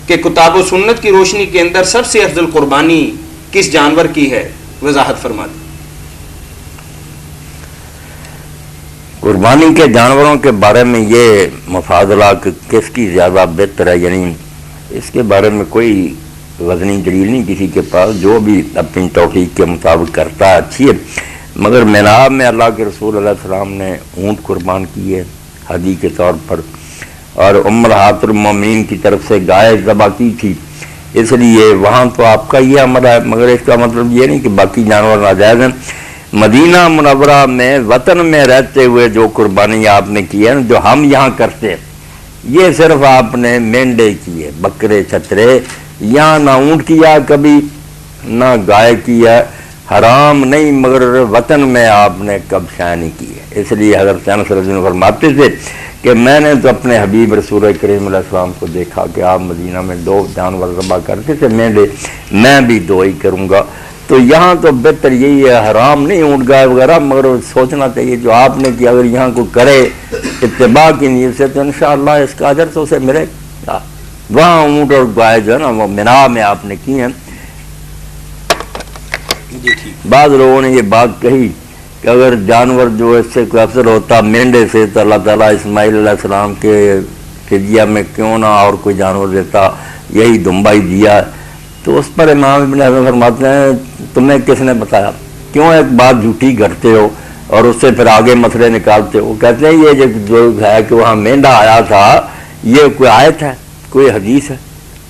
کہ کتاب و سنت کی روشنی کے اندر سب سے افضل قربانی کس جانور کی ہے؟ وضاحت فرما دیں۔ قربانی کے جانوروں کے بارے میں یہ مفاضلہ کہ کس کی زیادہ بہتر ہے، یعنی اس کے بارے میں کوئی وزنی دلیل نہیں کسی کے پاس، جو بھی اپنی توفیق کے مطابق کرتا ہے اچھی ہے۔ مگر مناب میں اللہ کے رسول علیہ السلام نے اونٹ قربان کی ہے ہدی کے طور پر، اور امہات المومنین کی طرف سے گائے ذبح کی تھی، اس لیے وہاں تو آپ کا یہ عمل ہے، مگر اس کا مطلب یہ نہیں کہ باقی جانور ناجائز ہیں۔ مدینہ منورہ میں وطن میں رہتے ہوئے جو قربانی آپ نے کی ہے، جو ہم یہاں کرتے ہیں، یہ صرف آپ نے مینڈے کیے، بکرے چھترے، یہاں نہ اونٹ کیا کبھی نہ گائے کیا، حرام نہیں، مگر وطن میں آپ نے کب شائع نہیں کی ہے۔ اس لیے حضرت انس رضی اللہ عنہ فرماتے تھے کہ میں نے تو اپنے حبیب رسول کریم علیہ السلام کو دیکھا کہ آپ مدینہ میں 2 جانور ذبح کرتے تھے مینڈے، میں بھی 2 ہی کروں گا۔ تو یہاں تو بہتر یہی ہے، حرام نہیں اونٹ گائے وغیرہ، مگر سوچنا چاہیے جو آپ نے کیا اگر یہاں کو کرے اتباع کی نیت سے تو انشاءاللہ اس کا اجر تو اسے ملے گا۔ وہاں اونٹ اور گائے جو ہے نا وہ مینا میں آپ نے کی ہیں۔ بعض لوگوں نے یہ بات کہی کہ اگر جانور جو اس سے کوئی افضل ہوتا مینڈے سے تو اللہ تعالیٰ اسماعیل علیہ السلام کے فدیہ میں کیوں نہ اور کوئی جانور دیتا، یہی دمبا ہی دیا۔ تو اس پر امام ابن حزم فرماتے ہیں تمہیں کس نے بتایا، کیوں ایک بات جھوٹی گھڑتے ہو اور اس سے پھر آگے مسئلے نکالتے ہو؟ کہتے ہیں یہ جو ہے کہ وہاں مینڈا آیا تھا، یہ کوئی آیت ہے، کوئی حدیث ہے؟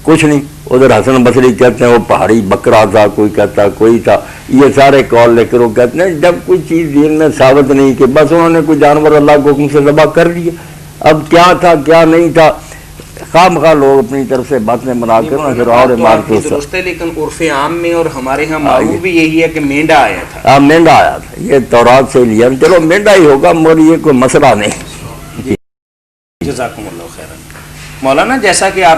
کچھ نہیں۔ ادھر حسن بصری کہتے ہیں وہ پہاڑی بکرا تھا، کوئی کہتا کوئی تھا، یہ سارے قول لے کر وہ کہتے ہیں جب کوئی چیز دین میں ثابت نہیں کہ بس انہوں نے کوئی جانور اللہ کے حکم سے ذبح کر دیا، اب کیا تھا کیا نہیں تھا، خواہ مخواہ لوگ اپنی طرف سے باتیں بنا کر پھر اور درست ہے، لیکن عرف عام میں اور ہمارے ہاں معروف بھی یہی ہے کہ مینڈا آیا تھا۔ ہاں مینڈا آیا تھا، یہ تورات سے لیا، چلو مینڈا ہی ہوگا مگر یہ کوئی مسئلہ نہیں۔ جزاکم اللہ خیرا۔ مولانا جیسا کہ آپ